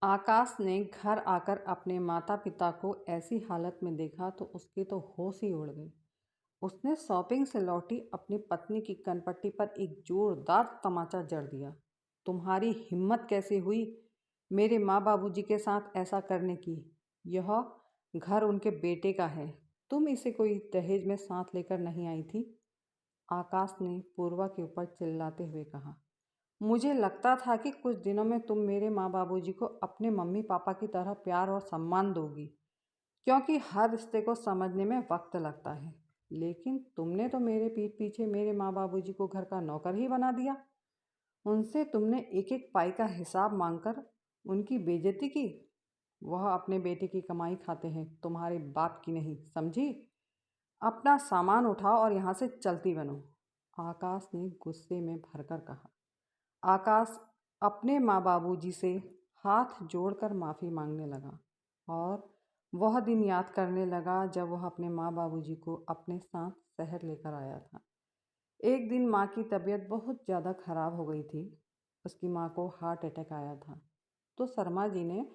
आकाश ने घर आकर अपने माता पिता को ऐसी हालत में देखा तो उसके तो होश ही उड़ गए। उसने शॉपिंग से लौटी अपनी पत्नी की कनपट्टी पर एक जोरदार तमाचा जड़ दिया। तुम्हारी हिम्मत कैसे हुई मेरे माँ बाबूजी के साथ ऐसा करने की? यह घर उनके बेटे का है। तुम इसे कोई दहेज में साथ लेकर नहीं आई थी। आकाश ने पूर्वा के ऊपर चिल्लाते हुए कहा। मुझे लगता था कि कुछ दिनों में तुम मेरे माँ बाबूजी को अपने मम्मी पापा की तरह प्यार और सम्मान दोगी, क्योंकि हर रिश्ते को समझने में वक्त लगता है। लेकिन तुमने तो मेरे पीठ पीछे मेरे माँ बाबूजी को घर का नौकर ही बना दिया। उनसे तुमने एक एक पाई का हिसाब मांगकर उनकी बेइज्जती की। वह अपने बेटे की कमाई खाते हैं, तुम्हारे बाप की नहीं, समझी? अपना सामान उठाओ और यहाँ से चलती बनो। आकाश ने गुस्से में भरकर कहा। आकाश अपने माँ बाबूजी से हाथ जोड़कर माफ़ी मांगने लगा और वह दिन याद करने लगा जब वह अपने माँ बाबूजी को अपने साथ शहर लेकर आया था। एक दिन माँ की तबीयत बहुत ज़्यादा खराब हो गई थी। उसकी माँ को हार्ट अटैक आया था, तो शर्मा जी ने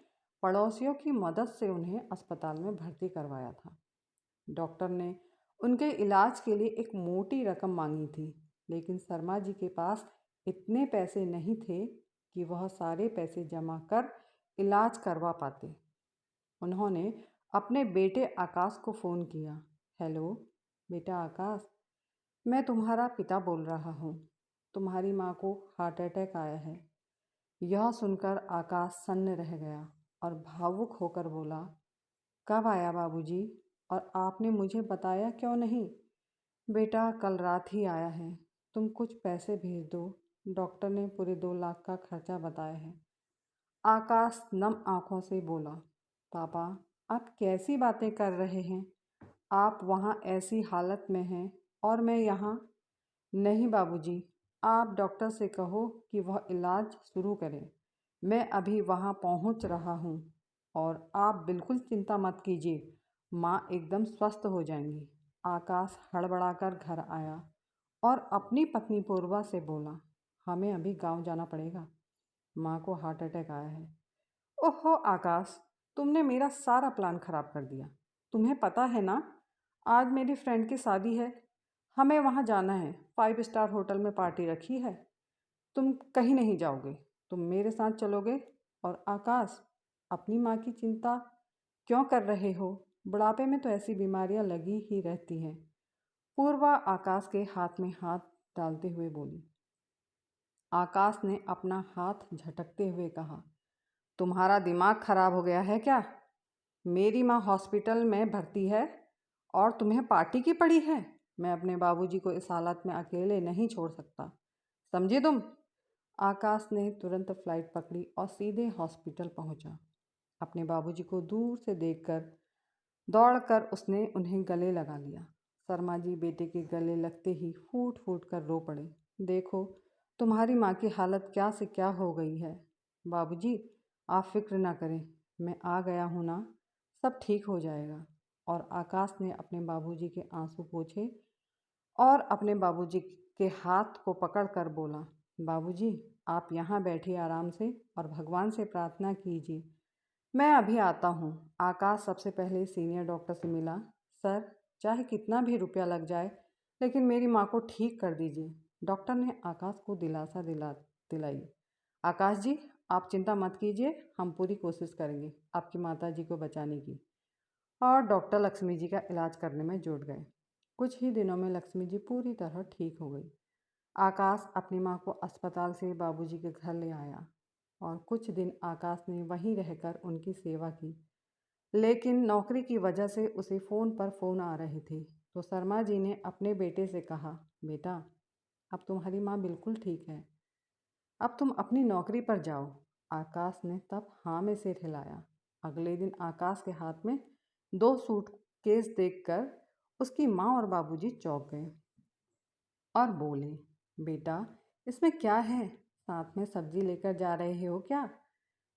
पड़ोसियों की मदद से उन्हें अस्पताल में भर्ती करवाया था। डॉक्टर ने उनके इलाज के लिए एक मोटी रकम मांगी थी, लेकिन शर्मा जी के पास इतने पैसे नहीं थे कि वह सारे पैसे जमा कर इलाज करवा पाते। उन्होंने अपने बेटे आकाश को फ़ोन किया। हेलो बेटा आकाश, मैं तुम्हारा पिता बोल रहा हूँ। तुम्हारी माँ को हार्ट अटैक आया है। यह सुनकर आकाश सन्न रह गया और भावुक होकर बोला, कब आया बाबूजी? और आपने मुझे बताया क्यों नहीं? बेटा कल रात ही आया है। तुम कुछ पैसे भेज दो। डॉक्टर ने पूरे 2 लाख का खर्चा बताया है। आकाश नम आंखों से बोला, पापा आप कैसी बातें कर रहे हैं? आप वहाँ ऐसी हालत में हैं और मैं यहाँ। नहीं बाबूजी, आप डॉक्टर से कहो कि वह इलाज शुरू करें। मैं अभी वहाँ पहुँच रहा हूँ और आप बिल्कुल चिंता मत कीजिए, माँ एकदम स्वस्थ हो जाएंगी। आकाश हड़बड़ाकर घर आया और अपनी पत्नी पूर्वा से बोला, हमें अभी गांव जाना पड़ेगा, माँ को हार्ट अटैक आया है। ओहो आकाश, तुमने मेरा सारा प्लान खराब कर दिया। तुम्हें पता है ना, आज मेरी फ्रेंड की शादी है। हमें वहाँ जाना है। 5 स्टार होटल में पार्टी रखी है। तुम कहीं नहीं जाओगे, तुम मेरे साथ चलोगे। और आकाश, अपनी माँ की चिंता क्यों कर रहे हो? बुढ़ापे में तो ऐसी बीमारियाँ लगी ही रहती हैं। पूर्वा आकाश के हाथ में हाथ डालते हुए बोली। आकाश ने अपना हाथ झटकते हुए कहा, तुम्हारा दिमाग खराब हो गया है क्या? मेरी माँ हॉस्पिटल में भर्ती है और तुम्हें पार्टी की पड़ी है। मैं अपने बाबूजी को इस हालत में अकेले नहीं छोड़ सकता, समझे तुम? आकाश ने तुरंत फ्लाइट पकड़ी और सीधे हॉस्पिटल पहुंचा। अपने बाबूजी को दूर से देखकर दौड़कर उसने उन्हें गले लगा लिया। शर्मा जी बेटे के गले लगते ही फूट फूट कर रो पड़े। देखो तुम्हारी माँ की हालत क्या से क्या हो गई है। बाबूजी आप फिक्र ना करें, मैं आ गया हूँ ना, सब ठीक हो जाएगा। और आकाश ने अपने बाबूजी के आंसू पोंछे और अपने बाबूजी के हाथ को पकड़कर बोला, बाबूजी आप यहाँ बैठिए आराम से और भगवान से प्रार्थना कीजिए, मैं अभी आता हूँ। आकाश सबसे पहले सीनियर डॉक्टर से मिला। सर, चाहे कितना भी रुपया लग जाए, लेकिन मेरी माँ को ठीक कर दीजिए। डॉक्टर ने आकाश को दिलासा दिलाई। आकाश जी आप चिंता मत कीजिए, हम पूरी कोशिश करेंगे आपकी माता जी को बचाने की। और डॉक्टर लक्ष्मी जी का इलाज करने में जुट गए। कुछ ही दिनों में लक्ष्मी जी पूरी तरह ठीक हो गई। आकाश अपनी माँ को अस्पताल से बाबूजी के घर ले आया और कुछ दिन आकाश ने वहीं रहकर उनकी सेवा की। लेकिन नौकरी की वजह से उसे फ़ोन पर फ़ोन आ रहे थे, तो शर्मा जी ने अपने बेटे से कहा, बेटा अब तुम्हारी माँ बिल्कुल ठीक है, अब तुम अपनी नौकरी पर जाओ। आकाश ने तब हाँ में सिर हिलाया। अगले दिन आकाश के हाथ में 2 सूटकेस देखकर उसकी माँ और बाबूजी चौंक गए और बोले, बेटा इसमें क्या है? साथ में सब्जी लेकर जा रहे हो क्या?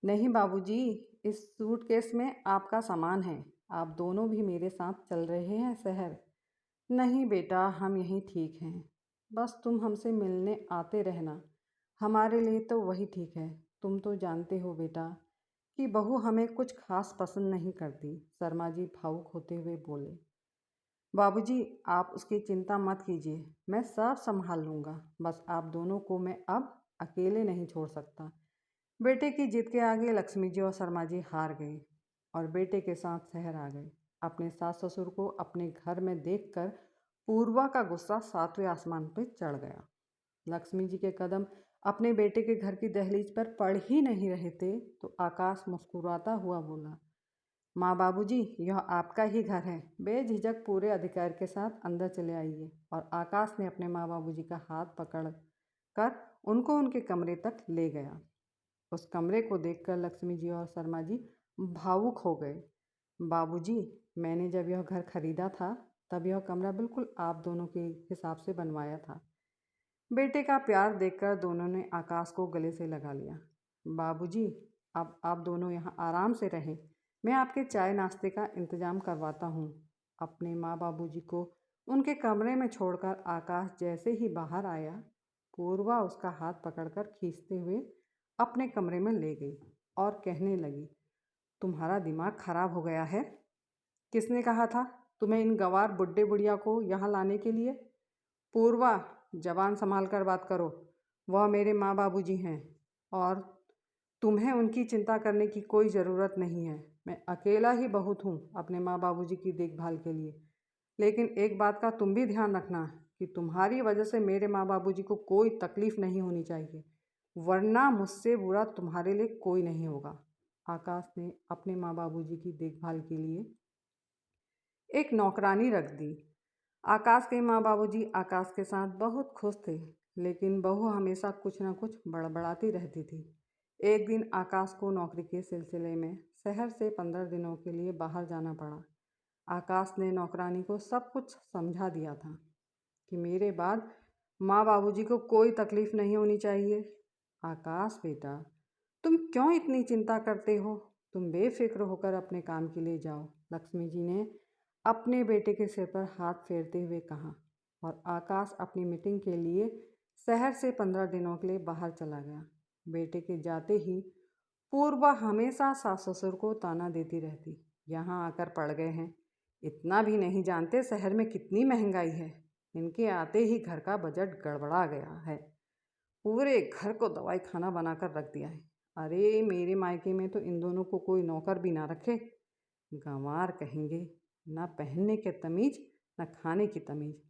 नहीं बाबूजी, इस सूटकेस में आपका सामान है। आप दोनों भी मेरे साथ चल रहे हैं शहर। नहीं बेटा, हम यहीं ठीक हैं। बस तुम हमसे मिलने आते रहना, हमारे लिए तो वही ठीक है। तुम तो जानते हो बेटा, कि बहू हमें कुछ खास पसंद नहीं करती। शर्मा जी भावुक होते हुए बोले। बाबूजी, आप उसकी चिंता मत कीजिए, मैं सब संभाल लूँगा। बस आप दोनों को मैं अब अकेले नहीं छोड़ सकता। बेटे की जिद के आगे लक्ष्मी जी और शर्मा जी हार गए और बेटे के साथ शहर आ गए। अपने सास ससुर को अपने घर में देखकर पूर्वा का गुस्सा सातवें आसमान पर चढ़ गया। लक्ष्मी जी के कदम अपने बेटे के घर की दहलीज पर पड़ ही नहीं रहे थे तो आकाश मुस्कुराता हुआ बोला, माँ बाबूजी, यह आपका ही घर है। बेझिझक पूरे अधिकार के साथ अंदर चले आइए। और आकाश ने अपने माँ बाबूजी का हाथ पकड़ कर उनको उनके कमरे तक ले गया। उस कमरे को देखकर लक्ष्मी जी और शर्मा जी भावुक हो गए। बाबूजी, मैंने जब यह घर खरीदा था तब यह कमरा बिल्कुल आप दोनों के हिसाब से बनवाया था। बेटे का प्यार देखकर दोनों ने आकाश को गले से लगा लिया। बाबूजी, अब आप दोनों यहाँ आराम से रहें। मैं आपके चाय नाश्ते का इंतजाम करवाता हूँ। अपने माँ बाबूजी को उनके कमरे में छोड़कर आकाश जैसे ही बाहर आया, पूर्वा उसका हाथ पकड़कर खींचते हुए अपने कमरे में ले गई और कहने लगी, तुम्हारा दिमाग खराब हो गया है। किसने कहा था तुम्हें इन गंवार बुड्ढे बुढ़िया को यहाँ लाने के लिए? पूर्वा, जबान संभाल कर बात करो। वह मेरे माँ बाबूजी हैं और तुम्हें उनकी चिंता करने की कोई ज़रूरत नहीं है। मैं अकेला ही बहुत हूँ अपने माँ बाबूजी की देखभाल के लिए। लेकिन एक बात का तुम भी ध्यान रखना कि तुम्हारी वजह से मेरे माँ बाबूजी को कोई तकलीफ़ नहीं होनी चाहिए, वरना मुझसे बुरा तुम्हारे लिए कोई नहीं होगा। आकाश ने अपने माँ बाबूजी की देखभाल के लिए एक नौकरानी रख दी। आकाश के माँ बाबूजी आकाश के साथ बहुत खुश थे, लेकिन बहू हमेशा कुछ न कुछ बड़बड़ाती रहती थी। एक दिन आकाश को नौकरी के सिलसिले में शहर से 15 दिनों के लिए बाहर जाना पड़ा। आकाश ने नौकरानी को सब कुछ समझा दिया था कि मेरे बाद माँ बाबूजी को कोई तकलीफ़ नहीं होनी चाहिए। आकाश बेटा, तुम क्यों इतनी चिंता करते हो? तुम बेफिक्र होकर अपने काम के लिए जाओ, लक्ष्मी जी ने अपने बेटे के सिर पर हाथ फेरते हुए कहा। और आकाश अपनी मीटिंग के लिए शहर से 15 दिनों के लिए बाहर चला गया। बेटे के जाते ही पूर्वा हमेशा सास ससुर को ताना देती रहती, यहाँ आकर पड़ गए हैं, इतना भी नहीं जानते शहर में कितनी महंगाई है। इनके आते ही घर का बजट गड़बड़ा गया है, पूरे घर को दवाई खाना बनाकर रख दिया है। अरे मेरे मायके में तो इन दोनों को कोई नौकर भी ना रखे। गंवार कहेंगे, ना पहनने के तमीज ना खाने की तमीज।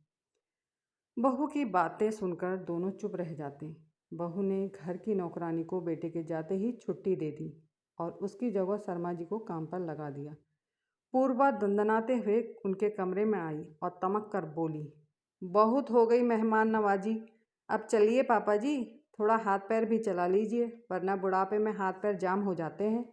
बहू की बातें सुनकर दोनों चुप रह जाते। बहू ने घर की नौकरानी को बेटे के जाते ही छुट्टी दे दी और उसकी जगह शर्मा जी को काम पर लगा दिया। पूर्वा दंदनाते हुए उनके कमरे में आई और तमक कर बोली, बहुत हो गई मेहमान नवाजी, अब चलिए पापा जी, थोड़ा हाथ पैर भी चला लीजिए, वरना बुढ़ापे में हाथ पैर जाम हो जाते हैं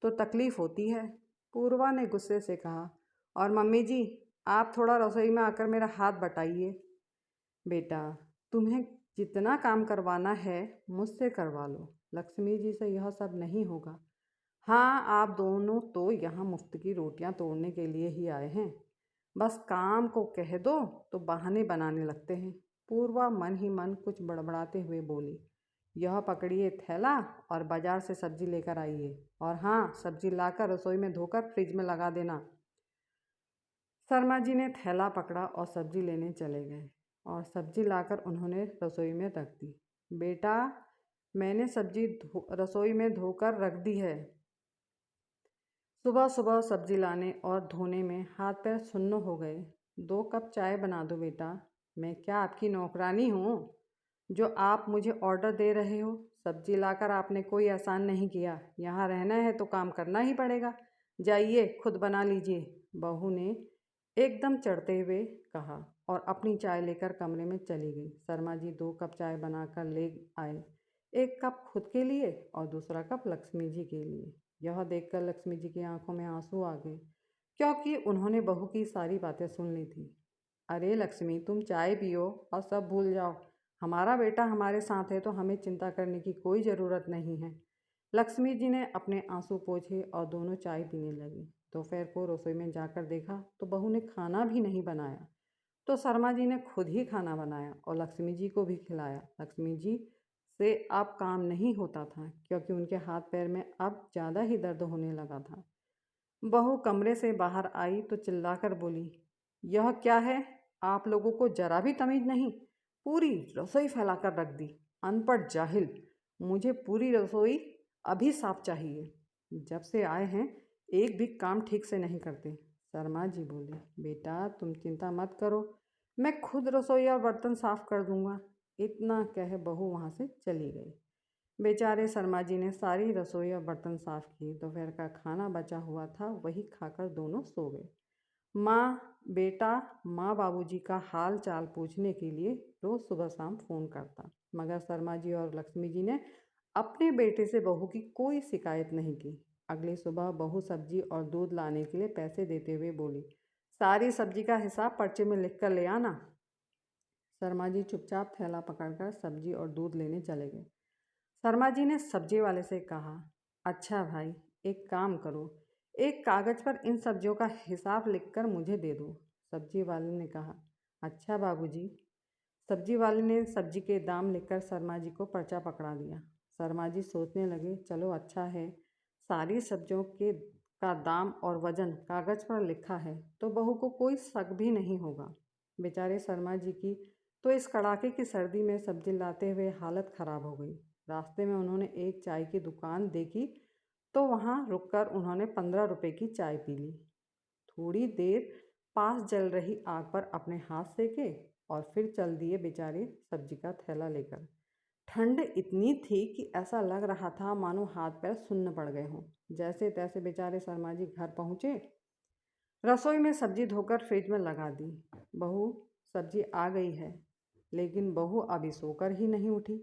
तो तकलीफ़ होती है। पूर्वा ने गुस्से से कहा, और मम्मी जी, आप थोड़ा रसोई में आकर मेरा हाथ बटाइए। बेटा, तुम्हें जितना काम करवाना है मुझसे करवा लो, लक्ष्मी जी से यह सब नहीं होगा। हाँ, आप दोनों तो यहाँ मुफ्त की रोटियाँ तोड़ने के लिए ही आए हैं, बस काम को कह दो तो बहाने बनाने लगते हैं। पूर्वा मन ही मन कुछ बड़बड़ाते हुए बोली, यह पकड़िए थैला और बाजार से सब्जी लेकर आइए, और हाँ, सब्जी लाकर रसोई में धोकर फ्रिज में लगा देना। शर्मा जी ने थैला पकड़ा और सब्जी लेने चले गए और सब्जी लाकर उन्होंने रसोई में रख दी। बेटा, मैंने सब्जी रसोई में धोकर रख दी है। सुबह सुबह सब्जी लाने और धोने में हाथ पैर सुन्न हो गए। 2 कप चाय बना दो बेटा। मैं क्या आपकी नौकरानी हूँ जो आप मुझे ऑर्डर दे रहे हो? सब्जी लाकर आपने कोई एहसान नहीं किया, यहाँ रहना है तो काम करना ही पड़ेगा। जाइए खुद बना लीजिए, बहू ने एकदम चढ़ते हुए कहा और अपनी चाय लेकर कमरे में चली गई। शर्मा जी 2 कप चाय बनाकर ले आए, 1 कप खुद के लिए और दूसरा कप लक्ष्मी जी के लिए। यह देखकर लक्ष्मी जी की आंखों में आंसू आ गए, क्योंकि उन्होंने बहू की सारी बातें सुन ली थी। अरे लक्ष्मी, तुम चाय पियो और सब भूल जाओ। हमारा बेटा हमारे साथ है तो हमें चिंता करने की कोई ज़रूरत नहीं है। लक्ष्मी जी ने अपने आंसू पोंछे और दोनों चाय पीने लगी। दोपहर को रसोई में जाकर देखा तो बहू ने खाना भी नहीं बनाया, तो शर्मा जी ने खुद ही खाना बनाया और लक्ष्मी जी को भी खिलाया। लक्ष्मी जी से अब काम नहीं होता था, क्योंकि उनके हाथ पैर में अब ज़्यादा ही दर्द होने लगा था। बहू कमरे से बाहर आई तो चिल्लाकर बोली, यह क्या है? आप लोगों को जरा भी तमीज़ नहीं? पूरी रसोई फैलाकर रख दी। अनपढ़ जाहिल। मुझे पूरी रसोई अभी साफ चाहिए। जब से आए हैं एक भी काम ठीक से नहीं करते। शर्मा जी बोले, बेटा तुम चिंता मत करो, मैं खुद रसोई और बर्तन साफ कर दूंगा। इतना कह बहू वहाँ से चली गई। बेचारे शर्मा जी ने सारी रसोई और बर्तन साफ किए। दोपहर का खाना बचा हुआ था, वही खाकर दोनों सो गए। माँ बेटा माँ बाबूजी का हाल चाल पूछने के लिए रोज़ सुबह शाम फ़ोन करता, मगर शर्मा जी और लक्ष्मी जी ने अपने बेटे से बहू की कोई शिकायत नहीं की। अगली सुबह बहू सब्जी और दूध लाने के लिए पैसे देते हुए बोली, सारी सब्जी का हिसाब पर्चे में लिख कर ले आना। शर्मा जी चुपचाप थैला पकड़कर सब्जी और दूध लेने चले गए। शर्मा जी ने सब्जी वाले से कहा, अच्छा भाई, एक काम करो, एक कागज़ पर इन सब्जियों का हिसाब लिखकर मुझे दे दो। सब्जी वाले ने कहा, अच्छा बाबूजी। सब्जी वाले ने सब्जी के दाम लिखकर शर्मा जी को पर्चा पकड़ा दिया। शर्मा जी सोचने लगे, चलो अच्छा है, सारी सब्जियों के का दाम और वज़न कागज़ पर लिखा है तो बहू को कोई शक भी नहीं होगा। बेचारे शर्मा जी की तो इस कड़ाके की सर्दी में सब्जी लाते हुए हालत ख़राब हो गई। रास्ते में उन्होंने एक चाय की दुकान देखी तो वहाँ रुककर उन्होंने 15 रुपए की चाय पी ली। थोड़ी देर पास जल रही आग पर अपने हाथ सेके और फिर चल दिए बेचारे सब्जी का थैला लेकर। ठंड इतनी थी कि ऐसा लग रहा था मानो हाथ पैर सुन्न पड़ गए हों। जैसे तैसे बेचारे शर्मा जी घर पहुँचे। रसोई में सब्जी धोकर फ्रिज में लगा दी। बहू सब्जी आ गई है, लेकिन बहू अभी सोकर ही नहीं उठी,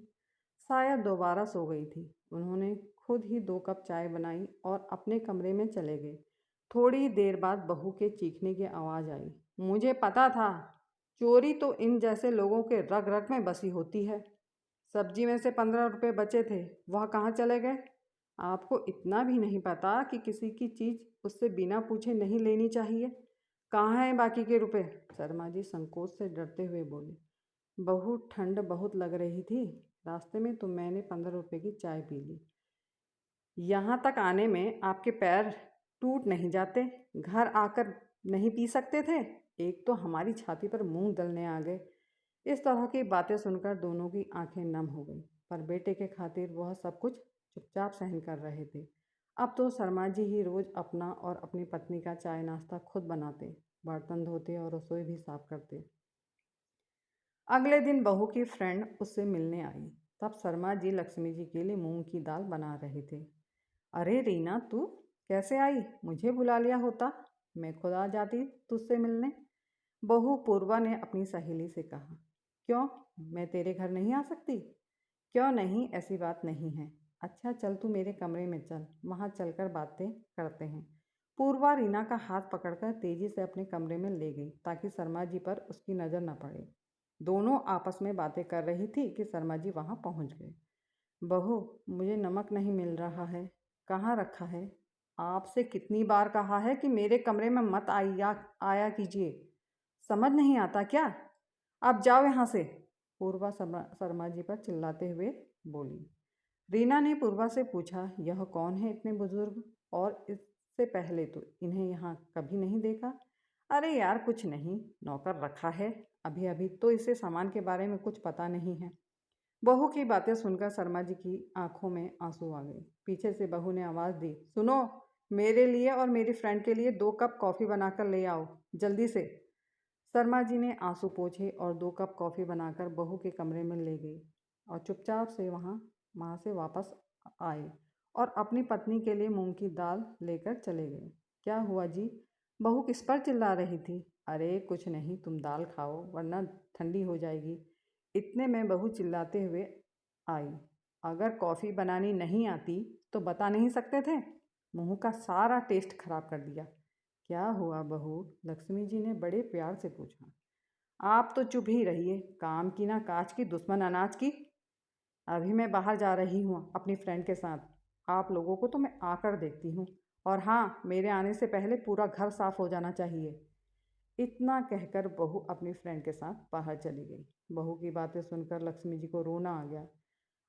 शायद दोबारा सो गई थी। उन्होंने खुद ही 2 कप चाय बनाई और अपने कमरे में चले गए। थोड़ी देर बाद बहू के चीखने की आवाज़ आई, मुझे पता था, चोरी तो इन जैसे लोगों के रग रग में बसी होती है। सब्जी में से 15 रुपए बचे थे, वह कहाँ चले गए? आपको इतना भी नहीं पता कि किसी की चीज़ उससे बिना पूछे नहीं लेनी चाहिए? कहाँ हैं बाकी के रुपए? शर्मा जी संकोच से डरते हुए बोले, बहू ठंड बहुत लग रही थी, रास्ते में तो मैंने 15 रुपए की चाय पी ली। यहाँ तक आने में आपके पैर टूट नहीं जाते? घर आकर नहीं पी सकते थे? एक तो हमारी छाती पर मूंग दलने आ गए। इस तरह की बातें सुनकर दोनों की आंखें नम हो गई, पर बेटे के खातिर वह सब कुछ चुपचाप सहन कर रहे थे। अब तो शर्मा जी ही रोज़ अपना और अपनी पत्नी का चाय नाश्ता खुद बनाते, बर्तन धोते और रसोई भी साफ करते। अगले दिन बहू की फ्रेंड उससे मिलने आई। तब शर्मा जी लक्ष्मी जी के लिए मूंग की दाल बना रहे थे। अरे रीना, तू कैसे आई? मुझे बुला लिया होता, मैं खुद आ जाती तुझसे मिलने। बहू पूर्वा ने अपनी सहेली से कहा, क्यों, मैं तेरे घर नहीं आ सकती? क्यों नहीं, ऐसी बात नहीं है। अच्छा चल तू मेरे कमरे में चल, वहाँ चलकर बातें करते हैं। पूर्वा रीना का हाथ पकड़कर तेजी से अपने कमरे में ले गई ताकि शर्मा जी पर उसकी नज़र न पड़े। दोनों आपस में बातें कर रही थी कि शर्मा जी वहाँ पहुँच गए। बहू, मुझे नमक नहीं मिल रहा है, कहाँ रखा है? आपसे कितनी बार कहा है कि मेरे कमरे में मत आया कीजिए, समझ नहीं आता क्या? अब जाओ यहाँ से। पूर्वा शर्मा जी पर चिल्लाते हुए बोली। रीना ने पूर्वा से पूछा, यह कौन है इतने बुजुर्ग, और इससे पहले तो इन्हें यहाँ कभी नहीं देखा। अरे यार कुछ नहीं, नौकर रखा है, अभी अभी तो इसे सामान के बारे में कुछ पता नहीं है। बहू की बातें सुनकर शर्मा जी की आंखों में आंसू आ गए। पीछे से बहू ने आवाज़ दी, सुनो, मेरे लिए और मेरी फ्रेंड के लिए 2 कप कॉफ़ी बनाकर ले आओ, जल्दी से। शर्मा जी ने आंसू पोंछे और 2 कप कॉफ़ी बनाकर बहू के कमरे में ले गई और चुपचाप से वहाँ से वापस आए और अपनी पत्नी के लिए मूंग की दाल लेकर चले गए। क्या हुआ जी? बहू किस पर चिल्ला रही थी? अरे कुछ नहीं, तुम दाल खाओ वरना ठंडी हो जाएगी। इतने में बहू चिल्लाते हुए आई, अगर कॉफ़ी बनानी नहीं आती तो बता नहीं सकते थे? मुंह का सारा टेस्ट खराब कर दिया। क्या हुआ बहू? लक्ष्मी जी ने बड़े प्यार से पूछा। आप तो चुप ही रहिए, काम की ना काज की, दुश्मन अनाज की। अभी मैं बाहर जा रही हूँ अपनी फ्रेंड के साथ, आप लोगों को तो मैं आकर देखती हूँ। और हाँ, मेरे आने से पहले पूरा घर साफ हो जाना चाहिए। इतना कहकर बहू अपनी फ्रेंड के साथ बाहर चली गई। बहू की बातें सुनकर लक्ष्मी जी को रोना आ गया।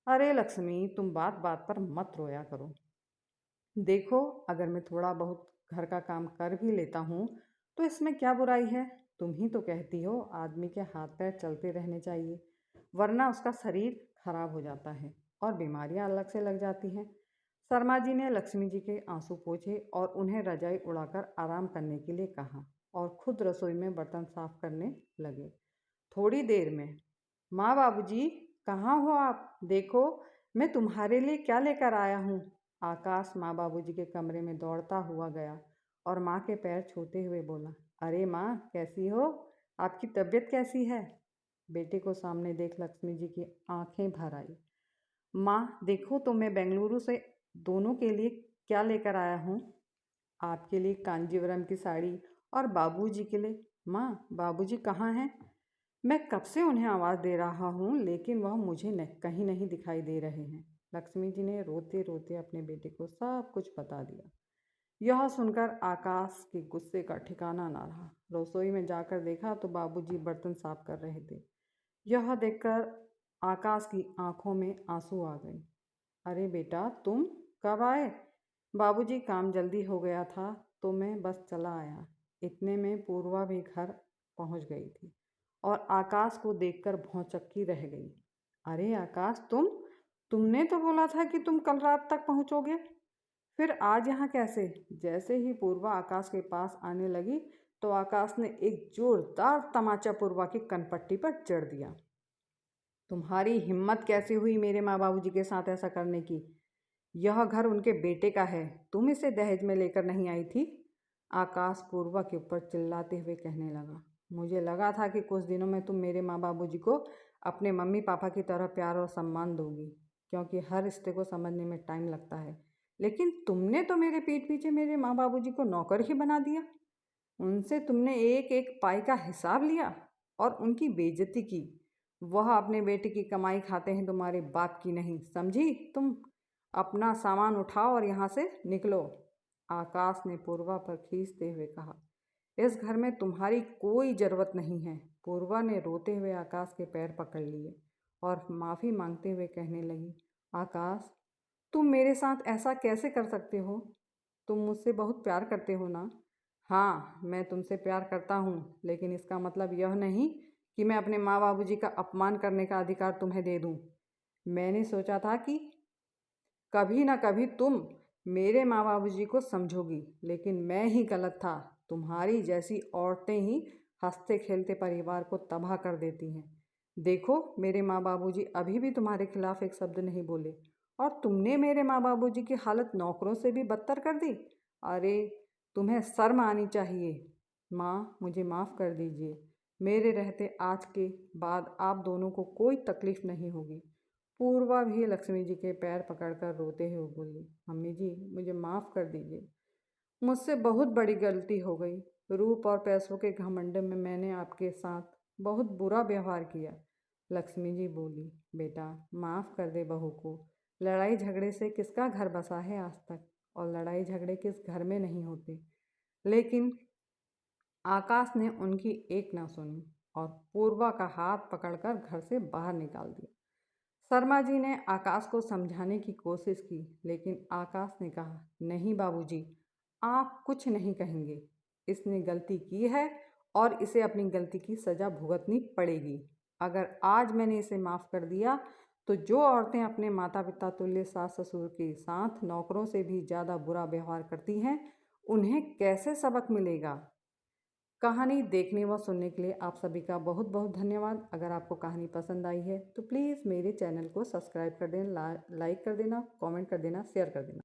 अरे लक्ष्मी, तुम बात बात पर मत रोया करो। देखो, अगर मैं थोड़ा बहुत घर का काम कर भी लेता हूँ तो इसमें क्या बुराई है। तुम ही तो कहती हो आदमी के हाथ पैर चलते रहने चाहिए, वरना उसका शरीर खराब हो जाता है और बीमारियां अलग से लग जाती हैं। शर्मा जी ने लक्ष्मी जी के आंसू पोंछे और उन्हें रजाई उड़ाकर आराम करने के लिए कहा और खुद रसोई में बर्तन साफ करने लगे। थोड़ी देर में, माँ बाबूजी, कहाँ हो आप? देखो, मैं तुम्हारे लिए क्या लेकर आया हूँ। आकाश माँ बाबूजी के कमरे में दौड़ता हुआ गया और माँ के पैर छूते हुए बोला, अरे माँ, कैसी हो? आपकी तबीयत कैसी है? बेटे को सामने देख लक्ष्मी जी की आंखें भर आई। माँ देखो, तो मैं बेंगलुरु से दोनों के लिए क्या लेकर आया हूँ। आपके लिए कांजीवरम की साड़ी और बाबूजी के लिए। माँ, बाबूजी कहाँ हैं? मैं कब से उन्हें आवाज़ दे रहा हूँ, लेकिन वह मुझे कहीं नहीं दिखाई दे रहे हैं। लक्ष्मी जी ने रोते रोते अपने बेटे को सब कुछ बता दिया। यह सुनकर आकाश के गुस्से का ठिकाना ना रहा। रसोई में जाकर देखा तो बाबूजी बर्तन साफ कर रहे थे। यह देखकर आकाश की आंखों में आंसू आ गए। अरे बेटा, तुम कब आए? बाबूजी, काम जल्दी हो गया था तो मैं बस चला आया। इतने में पूर्वा भी घर पहुंच गई थी और आकाश को देखकर भौचक्की रह गई। अरे आकाश, तुमने तो बोला था कि तुम कल रात तक पहुंचोगे, फिर आज यहाँ कैसे? जैसे ही पूर्वा आकाश के पास आने लगी तो आकाश ने एक जोरदार तमाचा पूर्वा की कनपट्टी पर जड़ दिया। तुम्हारी हिम्मत कैसे हुई मेरे माँ बाबूजी के साथ ऐसा करने की? यह घर उनके बेटे का है, तुम इसे दहेज में लेकर नहीं आई थी। आकाश पूर्वा के ऊपर चिल्लाते हुए कहने लगा, मुझे लगा था कि कुछ दिनों में तुम मेरे माँ बाबूजी को अपने मम्मी पापा की तरह प्यार और सम्मान दोगी, क्योंकि हर रिश्ते को समझने में टाइम लगता है। लेकिन तुमने तो मेरे पीठ पीछे मेरे माँ बाबूजी को नौकर ही बना दिया। उनसे तुमने एक एक पाई का हिसाब लिया और उनकी बेइज्जती की। वह अपने बेटे की कमाई खाते हैं, तुम्हारे बाप की नहीं, समझी? तुम अपना सामान उठाओ और यहाँ से निकलो। आकाश ने पूर्वा पर खींचते हुए कहा, इस घर में तुम्हारी कोई ज़रूरत नहीं है। पूर्वा ने रोते हुए आकाश के पैर पकड़ लिए और माफ़ी मांगते हुए कहने लगी, आकाश, तुम मेरे साथ ऐसा कैसे कर सकते हो? तुम मुझसे बहुत प्यार करते हो ना? हाँ, मैं तुमसे प्यार करता हूँ, लेकिन इसका मतलब यह नहीं कि मैं अपने माँ बाबूजी का अपमान करने का अधिकार तुम्हें दे दूँ। मैंने सोचा था कि कभी ना कभी तुम मेरे माँ बाबूजी को समझोगी, लेकिन मैं ही गलत था। तुम्हारी जैसी औरतें ही हंसते खेलते परिवार को तबाह कर देती हैं। देखो, मेरे माँ बाबूजी अभी भी तुम्हारे खिलाफ एक शब्द नहीं बोले और तुमने मेरे माँ बाबूजी की हालत नौकरों से भी बदतर कर दी। अरे, तुम्हें शर्म आनी चाहिए। माँ, मुझे माफ़ कर दीजिए। मेरे रहते आज के बाद आप दोनों को कोई तकलीफ़ नहीं होगी। पूर्वा भी लक्ष्मी जी के पैर पकड़कर रोते हुए बोली, मम्मी जी, मुझे माफ़ कर दीजिए। मुझसे बहुत बड़ी गलती हो गई। रूप और पैसों के घमंड में मैंने आपके साथ बहुत बुरा व्यवहार किया। लक्ष्मी जी बोली, बेटा, माफ़ कर दे बहू को। लड़ाई झगड़े से किसका घर बसा है आज तक, और लड़ाई झगड़े किस घर में नहीं होते। लेकिन आकाश ने उनकी एक ना सुनी और पूर्वा का हाथ पकड़कर घर से बाहर निकाल दिया। शर्मा जी ने आकाश को समझाने की कोशिश की, लेकिन आकाश ने कहा, नहीं बाबूजी, आप कुछ नहीं कहेंगे। इसने गलती की है और इसे अपनी गलती की सज़ा भुगतनी पड़ेगी। अगर आज मैंने इसे माफ़ कर दिया तो जो औरतें अपने माता पिता तुल्य सास ससुर के साथ नौकरों से भी ज़्यादा बुरा व्यवहार करती हैं, उन्हें कैसे सबक मिलेगा। कहानी देखने व सुनने के लिए आप सभी का बहुत बहुत धन्यवाद। अगर आपको कहानी पसंद आई है तो प्लीज़ मेरे चैनल को सब्सक्राइब कर देना, लाइक कर देना, कमेंट कर देना, शेयर कर देना।